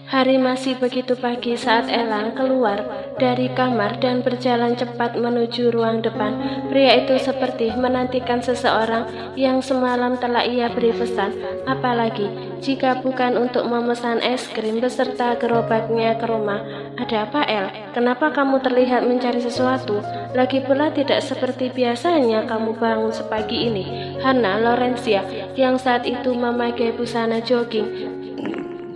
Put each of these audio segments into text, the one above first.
Hari masih begitu pagi saat Elang keluar dari kamar dan berjalan cepat menuju ruang depan. Pria itu seperti menantikan seseorang yang semalam telah ia beri pesan. Apalagi jika bukan untuk memesan es krim beserta gerobaknya ke rumah. Ada apa, El? Kenapa kamu terlihat mencari sesuatu? Lagi pula tidak seperti biasanya kamu bangun sepagi ini. Hana Lorenzia yang saat itu memakai busana jogging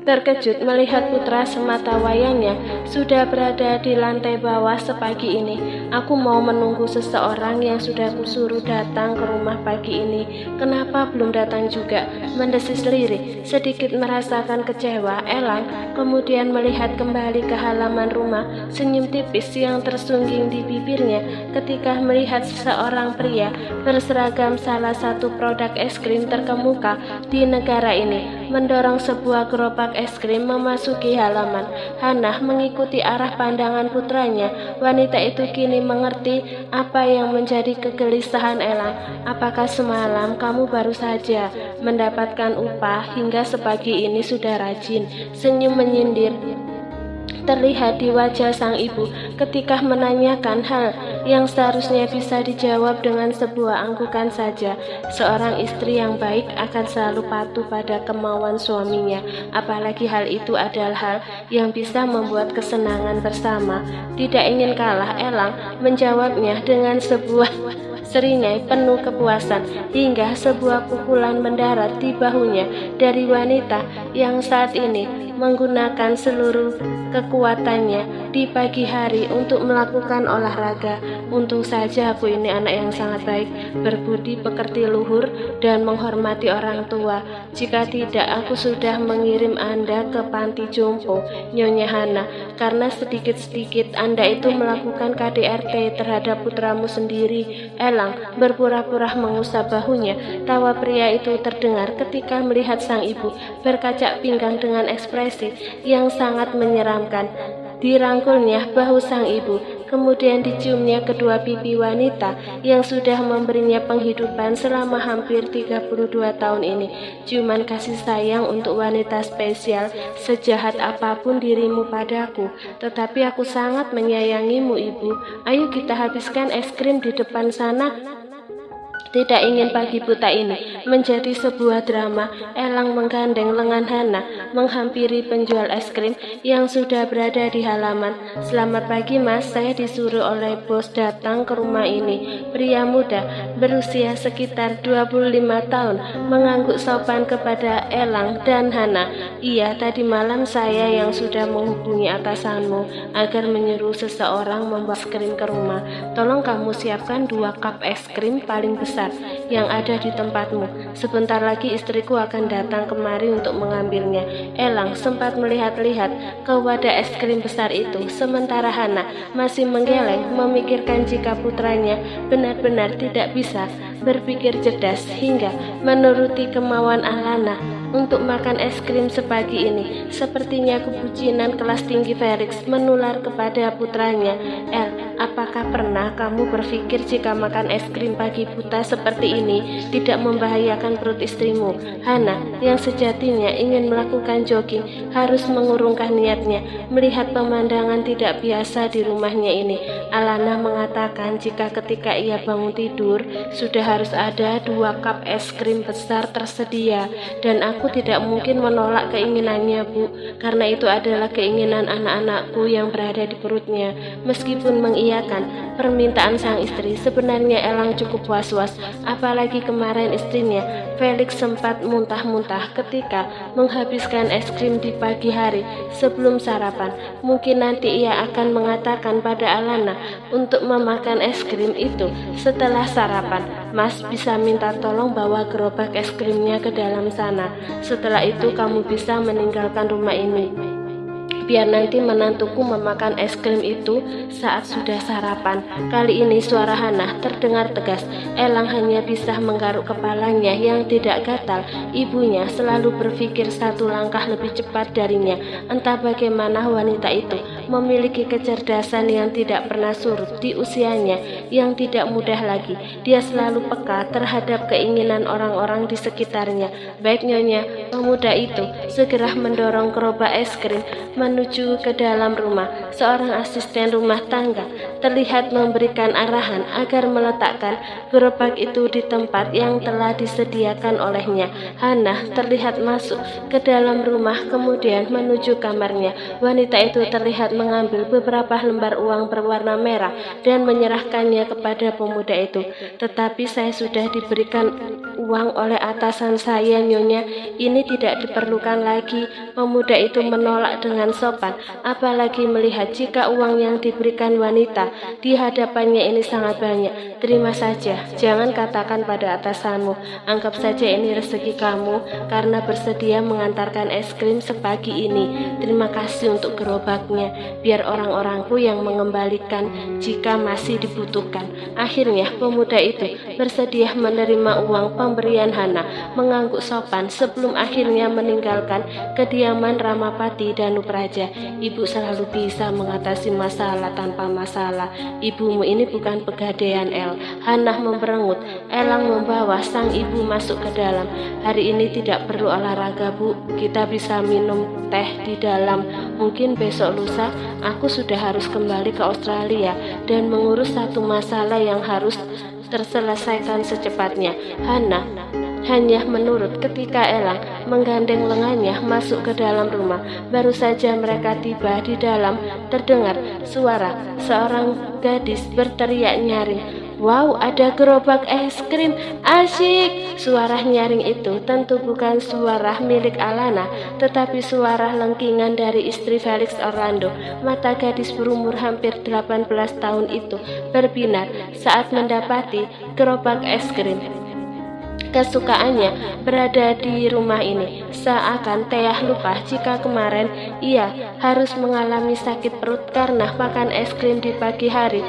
terkejut melihat putra semata wayangnya sudah berada di lantai bawah sepagi ini. Aku mau menunggu seseorang yang sudah kusuruh datang ke rumah pagi ini. Kenapa belum datang juga? Mendesis lirih, sedikit merasakan kecewa. Elang kemudian melihat kembali ke halaman rumah, senyum tipis yang tersungging di bibirnya ketika melihat seseorang pria berseragam salah satu produk es krim terkemuka di negara ini mendorong sebuah gerobak es krim memasuki halaman. Hana mengikuti arah pandangan putranya. Wanita itu kini mengerti apa yang menjadi kegelisahan Elang. Apakah semalam kamu baru saja mendapatkan upah hingga sepagi ini sudah rajin? Senyum menyindir terlihat di wajah sang ibu ketika menanyakan hal yang seharusnya bisa dijawab dengan sebuah anggukan saja. Seorang istri yang baik akan selalu patuh pada kemauan suaminya, apalagi hal itu adalah hal yang bisa membuat kesenangan bersama. Tidak ingin kalah, Elang menjawabnya dengan sebuah seringai penuh kepuasan hingga sebuah pukulan mendarat di bahunya dari wanita yang saat ini menggunakan seluruh kekuatannya di pagi hari untuk melakukan olahraga. Untung saja aku ini anak yang sangat baik, berbudi pekerti luhur dan menghormati orang tua. Jika tidak, aku sudah mengirim Anda ke panti jompo, Nyonya Hana, karena sedikit-sedikit Anda itu melakukan KDRT terhadap putramu sendiri. Elang berpura-pura mengusap bahunya. Tawa pria itu terdengar ketika melihat sang ibu berkacak pinggang dengan ekspresi yang sangat menyeramkan. Dirangkulnya bahu sang ibu, kemudian diciumnya kedua pipi wanita yang sudah memberinya penghidupan selama hampir 32 tahun ini. Ciuman kasih sayang untuk wanita spesial. Sejahat apapun dirimu padaku, tetapi aku sangat menyayangimu, ibu. Ayo kita habiskan es krim di depan sana. Tidak ingin pagi buta ini menjadi sebuah drama, Elang menggandeng lengan Hana menghampiri penjual es krim yang sudah berada di halaman. Selamat pagi mas, saya disuruh oleh bos datang ke rumah ini. Pria muda berusia sekitar 25 tahun mengangguk sopan kepada Elang dan Hana. Iya, tadi malam saya yang sudah menghubungi atasanmu agar menyuruh seseorang membawa es krim ke rumah. Tolong kamu siapkan 2 cup es krim paling besar yang ada di tempatmu. Sebentar lagi istriku akan datang kemari untuk mengambilnya. Elang sempat melihat-lihat ke wadah es krim besar itu, sementara Hana masih menggeleng memikirkan jika putranya benar-benar tidak bisa berpikir cerdas hingga menuruti kemauan Alana untuk makan es krim sepagi ini. Sepertinya kebucinan kelas tinggi Felix menular kepada putranya. El, apakah pernah kamu berpikir jika makan es krim pagi buta seperti ini tidak membahayakan perut istrimu? Hana yang sejatinya ingin melakukan jogging harus mengurungkan niatnya melihat pemandangan tidak biasa di rumahnya ini. Alana mengatakan jika ketika ia bangun tidur sudah harus ada 2 cup es krim besar tersedia, dan aku tidak mungkin menolak keinginannya, Bu, karena itu adalah keinginan anak-anakku yang berada di perutnya. Meskipun mengiyakan permintaan sang istri, sebenarnya Elang cukup was-was, apalagi kemarin istrinya Felix sempat muntah-muntah ketika menghabiskan es krim di pagi hari sebelum sarapan. Mungkin nanti ia akan mengatakan pada Alana untuk memakan es krim itu setelah sarapan. Mas bisa minta tolong bawa gerobak es krimnya ke dalam sana. Setelah itu kamu bisa meninggalkan rumah ini. biar nanti menantuku memakan es krim itu saat sudah sarapan. Kali ini suara Hana terdengar tegas. Elang hanya bisa menggaruk kepalanya yang tidak gatal. Ibunya selalu berpikir satu langkah lebih cepat darinya. Entah bagaimana wanita itu memiliki kecerdasan yang tidak pernah surut di usianya yang tidak mudah lagi. Dia selalu peka terhadap keinginan orang-orang di sekitarnya. Baik Nyonya, pemuda itu segera mendorong gerobak es krim menuju ke dalam rumah. Seorang asisten rumah tangga terlihat memberikan arahan agar meletakkan gerobak itu di tempat yang telah disediakan olehnya. Hana terlihat masuk ke dalam rumah kemudian menuju kamarnya. Wanita itu terlihat mengambil beberapa lembar uang berwarna merah dan menyerahkannya kepada pemuda itu. Tetapi saya sudah diberikan uang oleh atasan saya, Nyonya. Ini tidak diperlukan lagi. Pemuda itu menolak dengan sopan, apalagi melihat jika uang yang diberikan wanita di hadapannya ini sangat banyak. Terima saja, jangan katakan pada atasanmu. Anggap saja ini rezeki kamu karena bersedia mengantarkan es krim sepagi ini. Terima kasih untuk gerobaknya, biar orang-orangku yang mengembalikan jika masih dibutuhkan. Akhirnya pemuda itu bersedia menerima uang pemberian Hana, mengangguk sopan sebelum akhirnya meninggalkan kediaman Ramapati Danupraja. Ibu selalu bisa mengatasi masalah tanpa masalah. Ibumu ini bukan pegadaian, El. Hana memberengut. Elang membawa sang ibu masuk ke dalam. Hari ini tidak perlu olahraga, Bu. Kita bisa minum teh di dalam. Mungkin besok lusa aku sudah harus kembali ke Australia dan mengurus satu masalah yang harus terselesaikan secepatnya. Hana hanya menurut ketika Elang menggandeng lengannya masuk ke dalam rumah. Baru saja mereka tiba di dalam, terdengar suara seorang gadis berteriak nyaring. Wow, ada gerobak es krim, asyik. Suara nyaring itu tentu bukan suara milik Alana, tetapi suara lengkingan dari istri Felix Orlando. Mata gadis berumur hampir 18 tahun itu berbinar saat mendapati gerobak es krim kesukaannya berada di rumah ini. Seakan Teah lupa jika kemarin ia harus mengalami sakit perut karena makan es krim di pagi hari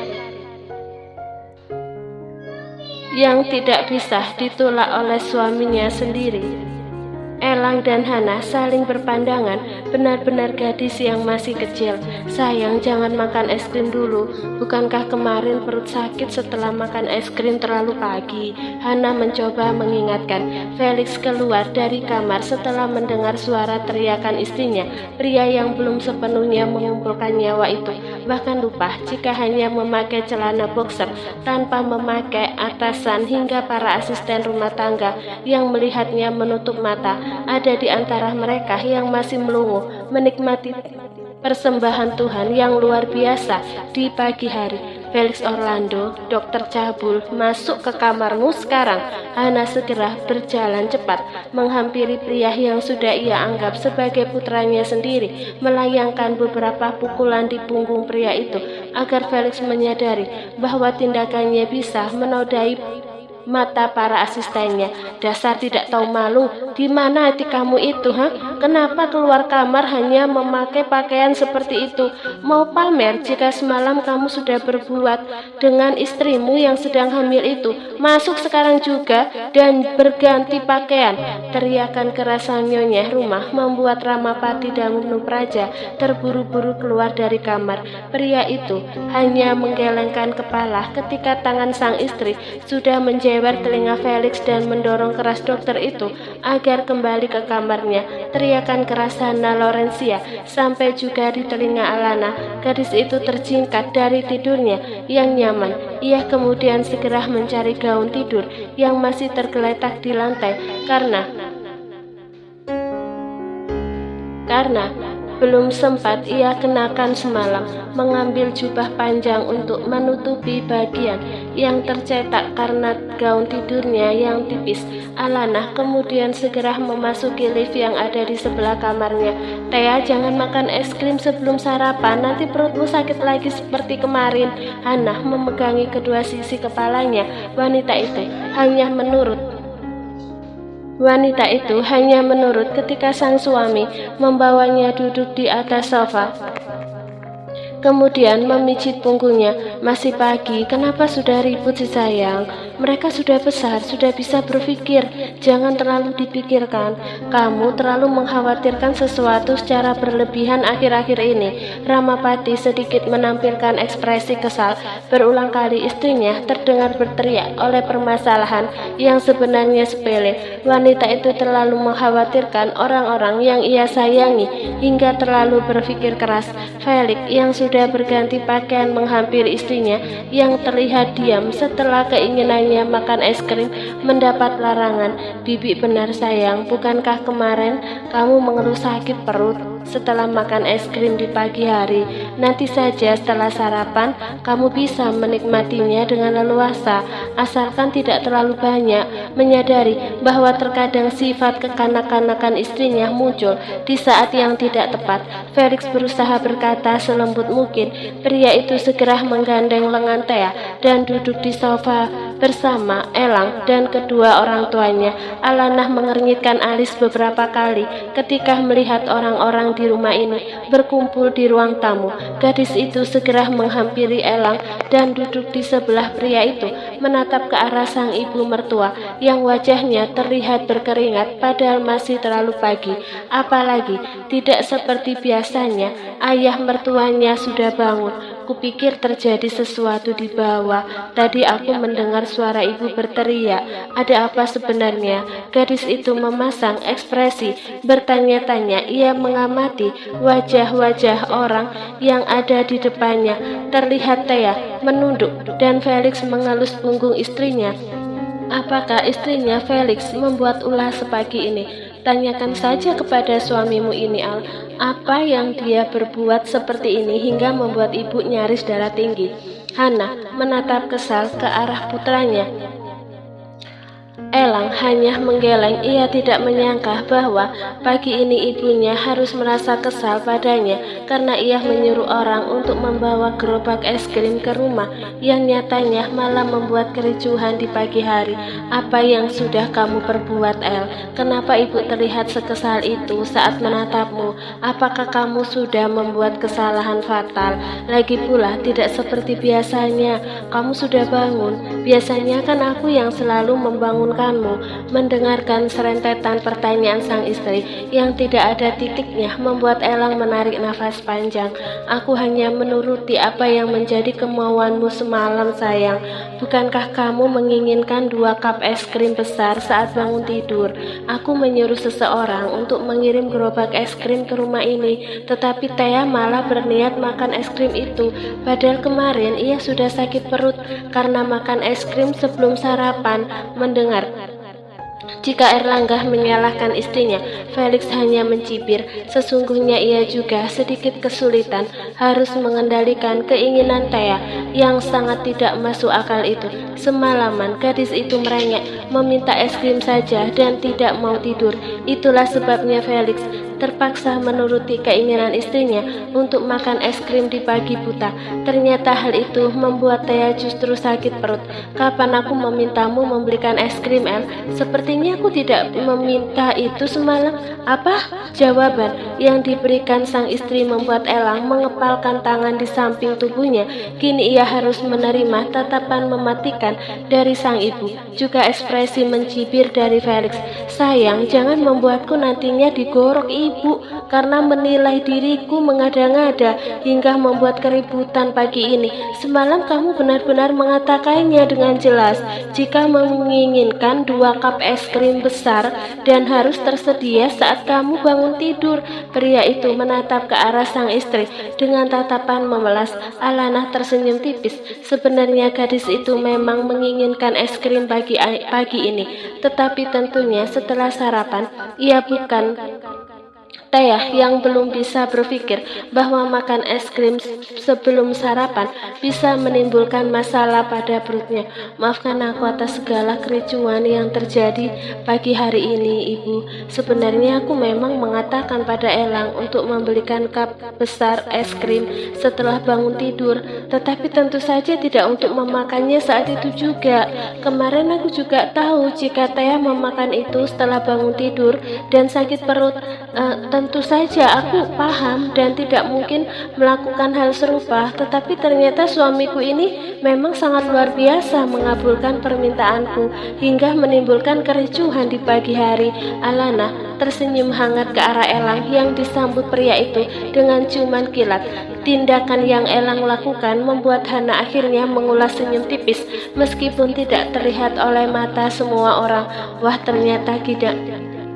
yang tidak bisa ditolak oleh suaminya sendiri. Elang dan Hana saling berpandangan, benar-benar gadis yang masih kecil. Sayang, jangan makan es krim dulu. Bukankah kemarin perut sakit setelah makan es krim terlalu pagi? Hana mencoba mengingatkan. Felix keluar dari kamar setelah mendengar suara teriakan istrinya. Pria yang belum sepenuhnya mengumpulkan nyawa itu bahkan lupa jika hanya memakai celana boxer tanpa memakai atasan, hingga para asisten rumah tangga yang melihatnya menutup mata. Ada di antara mereka yang masih melongo menikmati persembahan Tuhan yang luar biasa di pagi hari. Felix Orlando, Dokter Cabul, masuk ke kamarmu sekarang. Hana segera berjalan cepat menghampiri pria yang sudah ia anggap sebagai putranya sendiri, melayangkan beberapa pukulan di punggung pria itu agar Felix menyadari bahwa tindakannya bisa menodai mata para asistennya. Dasar tidak tahu malu. Di mana hati kamu itu, Kenapa keluar kamar hanya memakai pakaian seperti itu? Mau pamer jika semalam kamu sudah berbuat dengan istrimu yang sedang hamil itu? Masuk sekarang juga dan berganti pakaian. Teriakan keras Nyonya rumah membuat Ramapati Danupraja terburu-buru keluar dari kamar. Pria itu hanya menggelengkan kepala ketika tangan sang istri sudah menjewer telinga Felix dan mendorong keras dokter itu agar kembali ke kamarnya. Teriakan keras Hana Laurencia sampai juga di telinga Alana. Gadis itu terjingkat dari tidurnya yang nyaman. Ia kemudian segera mencari gaun tidur yang masih tergeletak di lantai karena belum sempat ia kenakan semalam, mengambil jubah panjang untuk menutupi bagian yang tercetak karena gaun tidurnya yang tipis. Alana kemudian segera memasuki lift yang ada di sebelah kamarnya. Thea, jangan makan es krim sebelum sarapan, nanti perutmu sakit lagi seperti kemarin. Hana memegangi kedua sisi kepalanya. Wanita itu hanya menurut Wanita itu hanya menurut ketika sang suami membawanya duduk di atas sofa, kemudian memijit punggungnya. "Masih pagi, kenapa sudah ribut sih sayang? Mereka sudah besar, sudah bisa berpikir. Jangan terlalu dipikirkan. Kamu terlalu mengkhawatirkan sesuatu secara berlebihan akhir-akhir ini." Ramapati sedikit menampilkan ekspresi kesal. Berulang kali istrinya terdengar berteriak oleh permasalahan yang sebenarnya sepele. Wanita itu terlalu mengkhawatirkan orang-orang yang ia sayangi hingga terlalu berpikir keras. Felix yang sudah berganti pakaian menghampiri istrinya yang terlihat diam setelah keinginannya makan es krim mendapat larangan. "Bibi benar sayang, bukankah kemarin kamu mengeluh sakit perut setelah makan es krim di pagi hari? Nanti saja setelah sarapan kamu bisa menikmatinya dengan leluasa, asalkan tidak terlalu banyak." Menyadari bahwa terkadang sifat kekanak-kanakan istrinya muncul di saat yang tidak tepat, Felix berusaha berkata selembut mungkin. Pria itu segera menggandeng lengan Thea dan duduk di sofa bersama Elang dan kedua orang tuanya. Alanah mengernyitkan alis beberapa kali ketika melihat orang-orang di rumah ini berkumpul di ruang tamu. Gadis itu segera menghampiri Elang dan duduk di sebelah pria itu, menatap ke arah sang ibu mertua yang wajahnya terlihat berkeringat padahal masih terlalu pagi. Apalagi tidak seperti biasanya, ayah mertuanya sudah bangun. "Kupikir terjadi sesuatu di bawah. Tadi aku mendengar suara ibu berteriak. Ada apa sebenarnya?" Gadis itu memasang ekspresi bertanya-tanya. Ia mengamati wajah-wajah orang yang ada di depannya. Terlihat Thea menunduk dan Felix mengelus punggung istrinya. Apakah istrinya Felix membuat ulah sepagi ini? Tanyakan saja kepada suamimu ini, Al. Apa yang dia berbuat seperti ini hingga membuat ibu nyaris darah tinggi? Hana menatap kesal ke arah putranya. Elang hanya menggeleng. Ia tidak menyangka bahwa pagi ini ibunya harus merasa kesal padanya karena ia menyuruh orang untuk membawa gerobak es krim ke rumah yang nyatanya malah membuat kericuhan di pagi hari. "Apa yang sudah kamu perbuat, El? Kenapa ibu terlihat sekesal itu saat menatapmu? Apakah kamu sudah membuat kesalahan fatal? Lagi pula tidak seperti biasanya. Kamu sudah bangun. Biasanya kan aku yang selalu membangunkanmu." Mendengarkan serentetan pertanyaan sang istri yang tidak ada titiknya membuat Elang menarik nafas panjang. "Aku hanya menuruti apa yang menjadi kemauanmu semalam sayang. Bukankah kamu menginginkan 2 cup es krim besar saat bangun tidur? Aku menyuruh seseorang untuk mengirim gerobak es krim ke rumah ini, tetapi Thea malah berniat makan es krim itu. Padahal kemarin ia sudah sakit perut karena makan es krim sebelum sarapan." Mendengar jika Erlangga menyalahkan istrinya, Felix hanya mencibir. Sesungguhnya ia juga sedikit kesulitan harus mengendalikan keinginan Thea yang sangat tidak masuk akal itu. Semalaman gadis itu merengek, meminta es krim saja dan tidak mau tidur. Itulah sebabnya Felix terpaksa menuruti keinginan istrinya untuk makan es krim di pagi buta. Ternyata hal itu membuat Thea justru sakit perut. "Kapan aku memintamu membelikan es krim, El? Sepertinya aku tidak meminta itu semalam." "Apa?" Jawaban yang diberikan sang istri membuat Elang mengepalkan tangan di samping tubuhnya. Kini ia harus menerima tatapan mematikan dari sang ibu, juga ekspresi mencibir dari Felix. "Sayang, jangan membuatku nantinya digorok ibu karena menilai diriku mengada-ngada hingga membuat keributan pagi ini. Semalam kamu benar-benar mengatakannya dengan jelas jika menginginkan 2 cup es krim besar dan harus tersedia saat kamu bangun tidur." Pria itu menatap ke arah sang istri dengan tatapan memelas. Alanah tersenyum tipis. Sebenarnya gadis itu memang menginginkan es krim pagi ini, tetapi tentunya setelah sarapan. Ia bukan Teah yang belum bisa berpikir bahwa makan es krim sebelum sarapan bisa menimbulkan masalah pada perutnya. Maafkan aku atas segala kericuan yang terjadi pagi hari ini, Ibu. Sebenarnya aku memang mengatakan pada Elang untuk membelikan cup besar es krim setelah bangun tidur, tetapi tentu saja tidak untuk memakannya saat itu juga. Kemarin aku juga tahu jika Teah memakan itu setelah bangun tidur dan sakit perut. Tentu saja aku paham dan tidak mungkin melakukan hal serupa, tetapi ternyata suamiku ini memang sangat luar biasa mengabulkan permintaanku hingga menimbulkan kericuhan di pagi hari. Alana tersenyum hangat ke arah Elang yang disambut pria itu dengan ciuman kilat. Tindakan yang Elang lakukan membuat Hana akhirnya mengulas senyum tipis meskipun tidak terlihat oleh mata semua orang. Wah,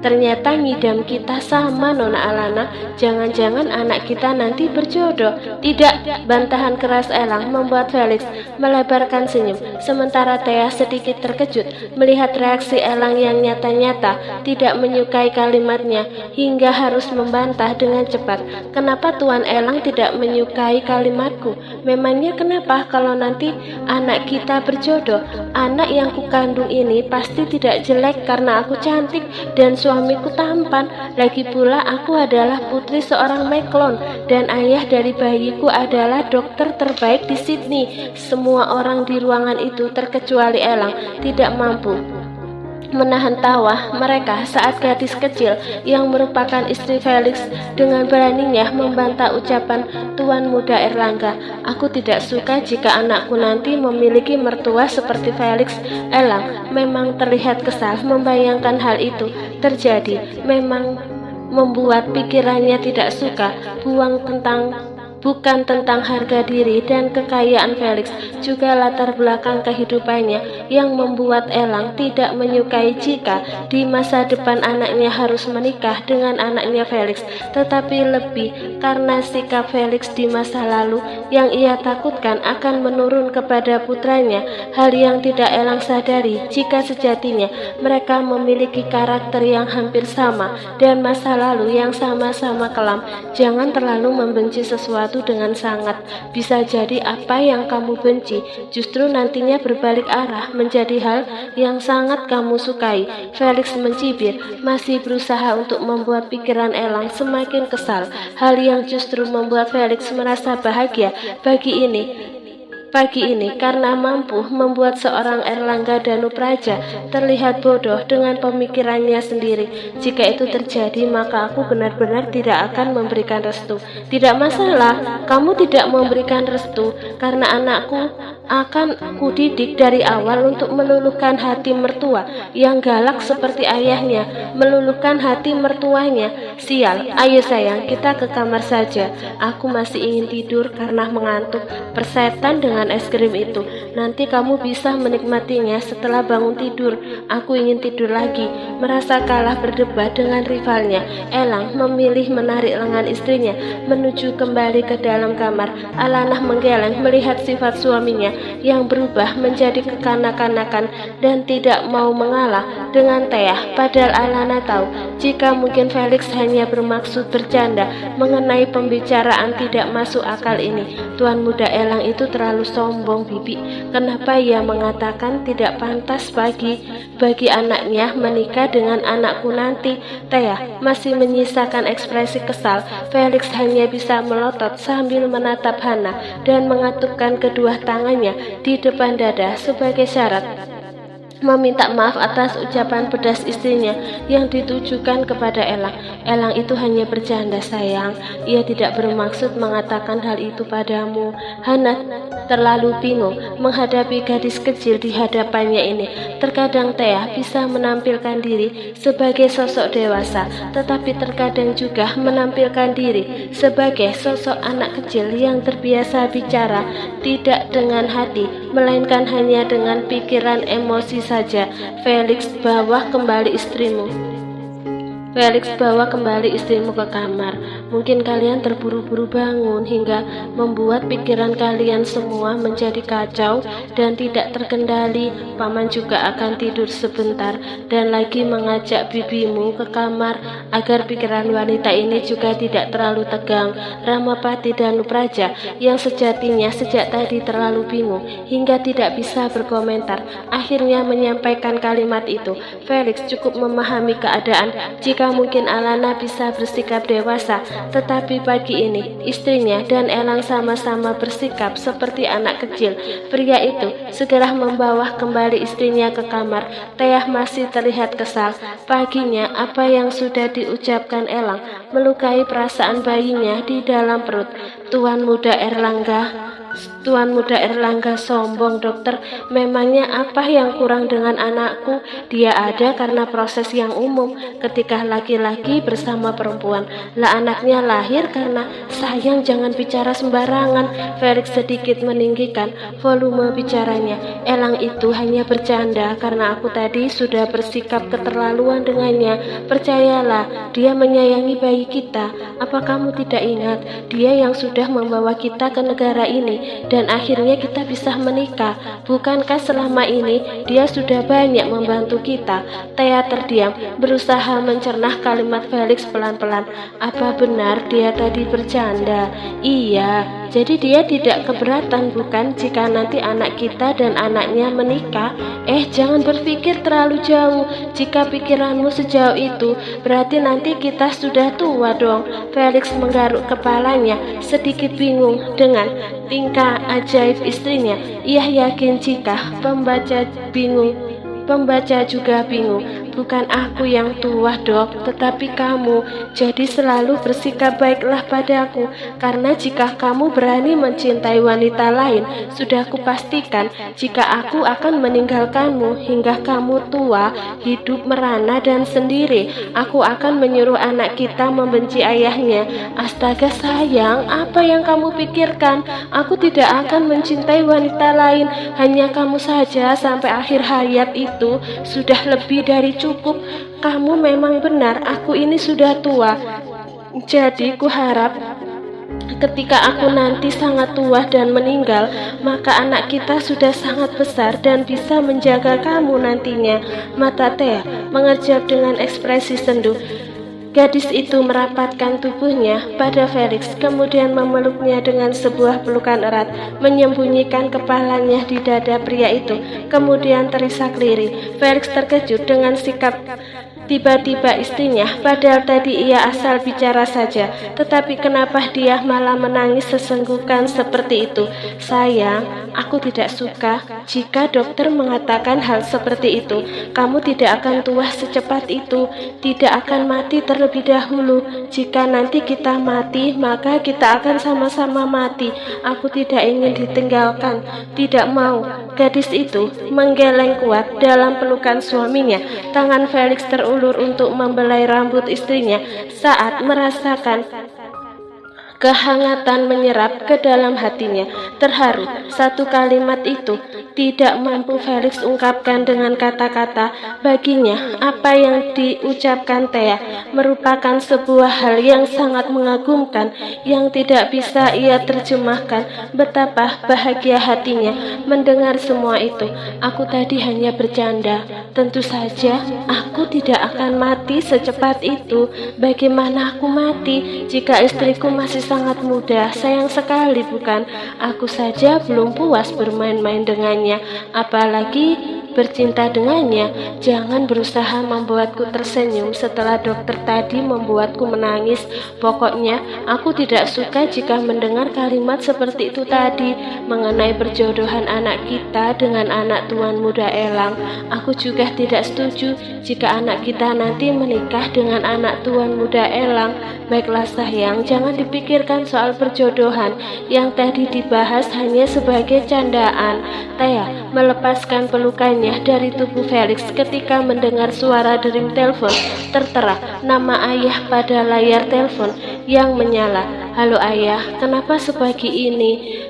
Ternyata ngidam kita sama, Nona Alana. Jangan-jangan anak kita nanti berjodoh. Tidak, bantahan keras Elang membuat Felix melebarkan senyum. Sementara Teah sedikit terkejut melihat reaksi Elang yang nyata-nyata tidak menyukai kalimatnya hingga harus membantah dengan cepat. Kenapa Tuan Elang tidak menyukai kalimatku? Memangnya kenapa kalau nanti anak kita berjodoh? Anak yang kukandung ini pasti tidak jelek karena aku cantik dan suamiku tampan. Lagi pula aku adalah putri seorang Meklon dan ayah dari bayiku adalah dokter terbaik di Sydney. Semua orang di ruangan itu terkecuali Elang tidak mampu menahan tawa mereka saat gadis kecil yang merupakan istri Felix dengan beraninya membantah ucapan Tuan Muda Erlangga. Aku tidak suka jika anakku nanti memiliki mertua seperti Felix. Elang memang terlihat kesal membayangkan hal itu terjadi. Memang membuat pikirannya tidak suka bukan tentang harga diri dan kekayaan Felix, juga latar belakang kehidupannya yang membuat Elang tidak menyukai jika di masa depan anaknya harus menikah dengan anaknya Felix, tetapi lebih karena sikap Felix di masa lalu yang ia takutkan akan menurun kepada putranya, hal yang tidak Elang sadari jika sejatinya mereka memiliki karakter yang hampir sama dan masa lalu yang sama-sama kelam. Jangan terlalu membenci sesuatu dengan sangat. Bisa jadi apa yang kamu benci justru nantinya berbalik arah menjadi hal yang sangat kamu sukai. Felix mencibir, masih berusaha untuk membuat pikiran Elang semakin kesal, hal yang justru membuat Felix merasa bahagia pagi ini karena mampu membuat seorang Erlangga Danupraja terlihat bodoh dengan pemikirannya sendiri. Jika itu terjadi, maka aku benar-benar tidak akan memberikan restu. Tidak masalah, kamu tidak memberikan restu karena anakku akan kudidik dari awal untuk meluluhkan hati mertua yang galak seperti ayahnya, meluluhkan hati mertuanya. Sial, ayo sayang, kita ke kamar saja. Aku masih ingin tidur karena mengantuk. Persetan dengan es krim itu. Nanti kamu bisa menikmatinya setelah bangun tidur. Aku ingin tidur lagi. Merasa kalah berdebat dengan rivalnya, Elang memilih menarik lengan istrinya menuju kembali ke dalam kamar. Alana menggeleng melihat sifat suaminya yang berubah menjadi kekanak-kanakan dan tidak mau mengalah dengan Teah. Padahal Alana tahu jika mungkin Felix hanya bermaksud bercanda mengenai pembicaraan tidak masuk akal ini. Tuan Muda Elang itu terlalu sombong, Bibi. Kenapa ia mengatakan tidak pantas bagi anaknya menikah dengan anakku nanti? Teah masih menyisakan ekspresi kesal. Felix hanya bisa melotot sambil menatap Hana dan mengatupkan kedua tangannya di depan dada sebagai syarat meminta maaf atas ucapan pedas istrinya yang ditujukan kepada Elang. Elang itu hanya bercanda sayang, ia tidak bermaksud mengatakan hal itu padamu. Hana terlalu bingung menghadapi gadis kecil di hadapannya ini. Terkadang Teah bisa menampilkan diri sebagai sosok dewasa, tetapi terkadang juga menampilkan diri sebagai sosok anak kecil yang terbiasa bicara tidak dengan hati, melainkan hanya dengan pikiran emosi saja. Felix, bawa kembali istrimu. Felix, bawa kembali istrimu ke kamar. Mungkin kalian terburu-buru bangun hingga membuat pikiran kalian semua menjadi kacau dan tidak terkendali. Paman juga akan tidur sebentar dan lagi mengajak bibimu ke kamar agar pikiran wanita ini juga tidak terlalu tegang. Ramapati Danupraja yang sejatinya sejak tadi terlalu bingung hingga tidak bisa berkomentar, akhirnya menyampaikan kalimat itu. Felix cukup memahami keadaan. Jika mungkin Alana bisa bersikap dewasa, tetapi pagi ini istrinya dan Elang sama-sama bersikap seperti anak kecil. Pria itu segera membawa kembali istrinya ke kamar. Teah masih terlihat kesal. Paginya apa yang sudah diucapkan Elang melukai perasaan bayinya di dalam perut. Tuan Muda Erlangga sombong, dokter. Memangnya apa yang kurang dengan anakku? Dia ada karena proses yang umum ketika laki-laki bersama perempuan. Lah anaknya lahir karena sayang. Jangan bicara sembarangan. Felix sedikit meninggikan volume bicaranya. Elang itu hanya bercanda karena aku tadi sudah bersikap keterlaluan dengannya. Percayalah, dia menyayangi bayi kita. Apa kamu tidak ingat? Dia yang sudah membawa kita ke negara ini dan akhirnya kita bisa menikah. Bukankah selama ini dia sudah banyak membantu kita? Thea terdiam, berusaha mencerna kalimat Felix pelan-pelan. Apa benar dia tadi bercanda? Iya, jadi dia tidak keberatan bukan jika nanti anak kita dan anaknya menikah? Jangan berpikir terlalu jauh. Jika pikiranmu sejauh itu, berarti nanti kita sudah tua dong. Felix menggaruk kepalanya, sedikit bingung dengan tingkah ajaib istrinya. Ia yakin jika pembaca juga bingung. Bukan aku yang tua, dok, tetapi kamu. Jadi selalu bersikap baiklah padaku, karena jika kamu berani mencintai wanita lain, sudah kupastikan jika aku akan meninggalkanmu hingga kamu tua, hidup merana dan sendiri. Aku akan menyuruh anak kita membenci ayahnya. Astaga sayang, apa yang kamu pikirkan? Aku tidak akan mencintai wanita lain, hanya kamu saja sampai akhir hayat. Itu sudah lebih dari cukup. Kamu memang benar, aku ini sudah tua. Jadi kuharap ketika aku nanti sangat tua dan meninggal, maka anak kita sudah sangat besar dan bisa menjaga kamu nantinya. Mata Thea mengerjap dengan ekspresi sendu. Gadis itu merapatkan tubuhnya pada Felix, kemudian memeluknya dengan sebuah pelukan erat, menyembunyikan kepalanya di dada pria itu, kemudian terisak lirih. Felix terkejut dengan sikap tiba-tiba istrinya, padahal tadi ia asal bicara saja, tetapi kenapa dia malah menangis sesenggukan seperti itu? Sayang, aku tidak suka jika dokter mengatakan hal seperti itu. Kamu tidak akan tua secepat itu, tidak akan mati terlebih dahulu. Jika nanti kita mati, maka kita akan sama-sama mati. Aku tidak ingin ditinggalkan, tidak mau. Gadis itu menggeleng kuat dalam pelukan suaminya. Tangan Felix terulur untuk membelai rambut istrinya saat merasakan kehangatan menyerap ke dalam hatinya. Terharu, satu kalimat itu tidak mampu Felix ungkapkan dengan kata-kata. Baginya, apa yang diucapkan Thea merupakan sebuah hal yang sangat mengagumkan yang tidak bisa ia terjemahkan. Betapa bahagia hatinya mendengar semua itu. Aku tadi hanya bercanda. Tentu saja, aku tidak akan mati secepat itu. Bagaimana aku mati jika istriku masih sangat muda? Sayang sekali bukan? Aku saja belum puas bermain-main dengannya, apalagi bercinta dengannya. Jangan berusaha membuatku tersenyum setelah dokter tadi membuatku menangis. Pokoknya aku tidak suka jika mendengar kalimat seperti itu tadi mengenai perjodohan anak kita dengan anak Tuan Muda Elang. Aku juga tidak setuju jika anak kita nanti menikah dengan anak Tuan Muda Elang. Baiklah sayang, jangan dipikirkan soal perjodohan yang tadi dibahas hanya sebagai candaan. Thea melepaskan pelukannya dari tubuh Felix ketika mendengar suara dering telepon tertera nama ayah pada layar telepon yang menyala. Halo ayah, kenapa sepagi ini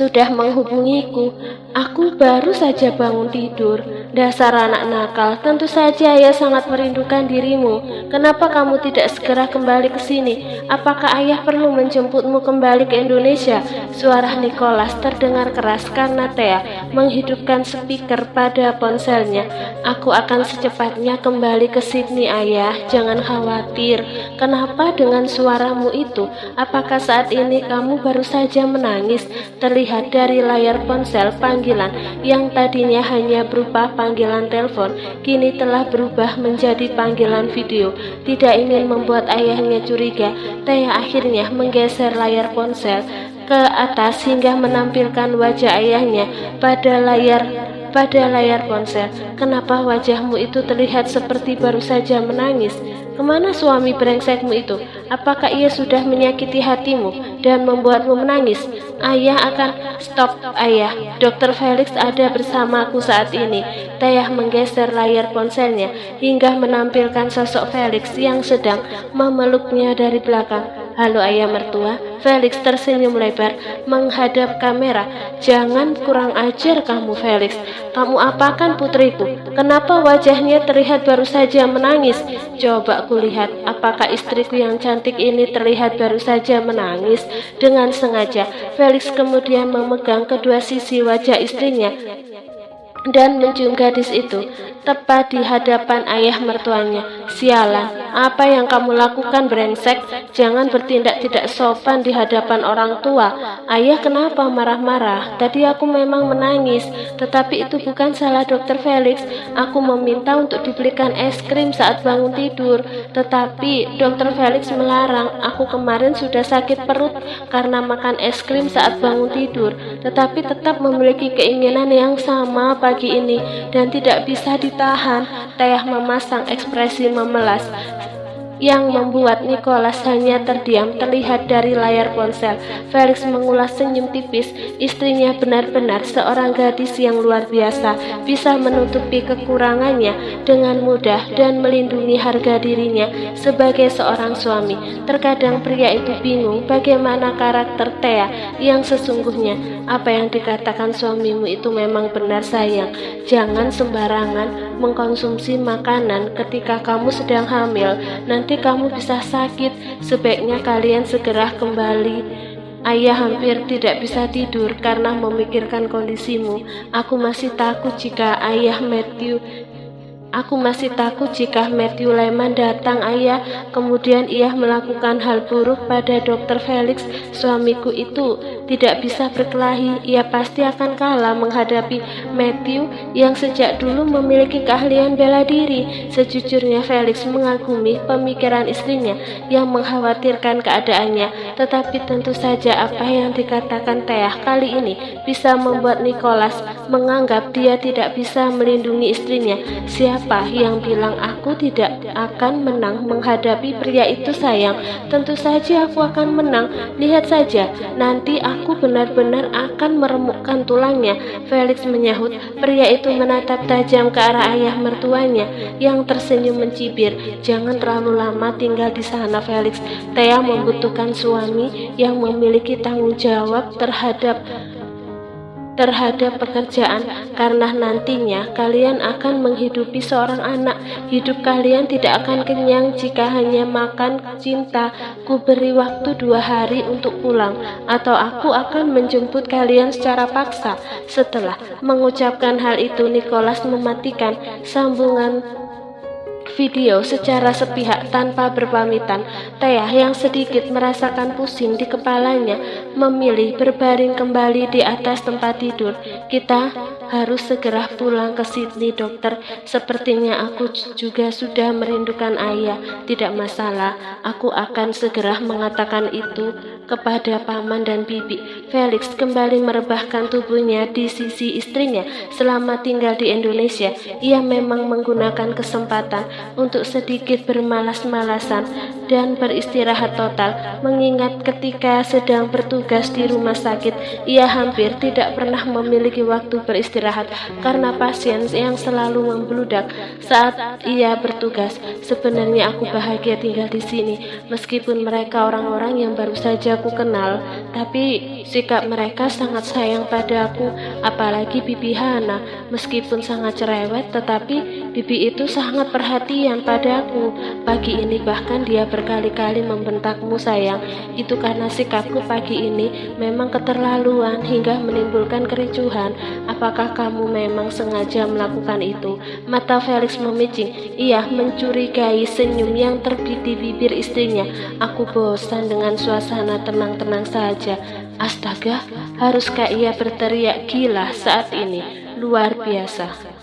sudah menghubungiku. Aku baru saja bangun tidur. Dasar anak nakal, tentu saja ayah sangat merindukan dirimu. Kenapa kamu tidak segera kembali ke sini? Apakah ayah perlu menjemputmu kembali ke Indonesia? Suara Nicholas terdengar keras karena Thea menghidupkan speaker pada ponselnya. Aku akan secepatnya kembali ke Sydney, ayah. Jangan khawatir. Kenapa dengan suaramu itu? Apakah saat ini kamu baru saja menangis? Terlihat dari layar ponsel panggilan yang tadinya hanya berupa panggilan telepon, kini telah berubah menjadi panggilan video. Tidak ingin membuat ayahnya curiga, Thea akhirnya menggeser layar ponsel ke atas hingga menampilkan wajah ayahnya pada layar ponsel. Kenapa wajahmu itu terlihat seperti baru saja menangis? Kemana suami brengsekmu itu? Apakah ia sudah menyakiti hatimu dan membuatmu menangis? Ayah akan stop, ayah. Dr. Felix ada bersamaku saat ini. Thea menggeser layar ponselnya hingga menampilkan sosok Felix yang sedang memeluknya dari belakang. Halo ayah mertua. Felix tersenyum lebar menghadap kamera. Jangan kurang ajar kamu, Felix. Kamu apakan putriku? Kenapa wajahnya terlihat baru saja menangis? Coba kulihat, apakah istriku yang cantik ini terlihat baru saja menangis? Dengan sengaja, Felix kemudian memegang kedua sisi wajah istrinya dan mencium gadis itu tepat di hadapan ayah mertuanya. Sialan, apa yang kamu lakukan, brengsek? Jangan bertindak tidak sopan di hadapan orang tua. Ayah kenapa marah-marah? Tadi aku memang menangis, tetapi itu bukan salah Dr. Felix. Aku meminta untuk dibelikan es krim saat bangun tidur, tetapi Dr. Felix melarang. Aku kemarin sudah sakit perut karena makan es krim saat bangun tidur, tetapi tetap memiliki keinginan yang sama pagi ini dan tidak bisa ditahan. Thea memasang ekspresi memelas yang membuat Nicholas hanya terdiam. Terlihat dari layar ponsel, Felix mengulas senyum tipis. Istrinya benar-benar seorang gadis yang luar biasa, bisa menutupi kekurangannya dengan mudah dan melindungi harga dirinya sebagai seorang suami. Terkadang pria itu bingung bagaimana karakter Thea yang sesungguhnya. Apa yang dikatakan suamimu itu memang benar, sayang. Jangan sembarangan mengkonsumsi makanan ketika kamu sedang hamil. Nanti kamu bisa sakit. Sebaiknya kalian segera kembali. Ayah hampir tidak bisa tidur karena memikirkan kondisimu. Aku masih takut jika Matthew Lehman datang, ayah. Kemudian ia melakukan hal buruk pada Dr. Felix. Suamiku itu tidak bisa berkelahi. Ia pasti akan kalah menghadapi Matthew yang sejak dulu memiliki keahlian bela diri. Sejujurnya Felix mengagumi pemikiran istrinya yang mengkhawatirkan keadaannya. Tetapi tentu saja apa yang dikatakan Thea kali ini bisa membuat Nicholas menganggap dia tidak bisa melindungi istrinya. Siapa yang bilang aku tidak akan menang menghadapi pria itu, sayang? Tentu saja aku akan menang. Lihat saja, nanti aku benar-benar akan meremukkan tulangnya. Felix menyahut. Pria itu menatap tajam ke arah ayah mertuanya yang tersenyum mencibir. Jangan terlalu lama tinggal di sana, Felix. Thea membutuhkan suami yang memiliki tanggung jawab terhadap pekerjaan, karena nantinya kalian akan menghidupi seorang anak. Hidup kalian tidak akan kenyang jika hanya makan cinta. Ku beri waktu 2 hari untuk pulang, atau aku akan menjemput kalian secara paksa. Setelah mengucapkan hal itu, Nicholas mematikan sambungan video secara sepihak tanpa berpamitan. Thea yang sedikit merasakan pusing di kepalanya memilih berbaring kembali di atas tempat tidur. Kita harus segera pulang ke Sydney, dokter. Sepertinya aku juga sudah merindukan ayah. Tidak masalah, aku akan segera mengatakan itu kepada paman dan bibi. Felix kembali merebahkan tubuhnya di sisi istrinya. Selama tinggal di Indonesia, ia memang menggunakan kesempatan untuk sedikit bermalas-malasan dan beristirahat total, mengingat ketika sedang bertugas di rumah sakit, ia hampir tidak pernah memiliki waktu beristirahat karena pasien yang selalu membludak saat ia bertugas. Sebenarnya aku bahagia tinggal di sini, meskipun mereka orang-orang yang baru saja aku kenal, tapi sikap mereka sangat sayang pada aku, apalagi Bibi Hana. Meskipun sangat cerewet, tetapi Bibi itu sangat perhatian padaku. Pagi ini bahkan dia berkali-kali membentakmu sayang. Itu karena sikapku pagi ini memang keterlaluan hingga menimbulkan kericuhan. Apakah kamu memang sengaja melakukan itu? Mata Felix memicing. Ia mencurigai senyum yang terbit di bibir istrinya. Aku bosan dengan suasana tenang-tenang saja. Astaga, haruskah ia berteriak gila saat ini? Luar biasa.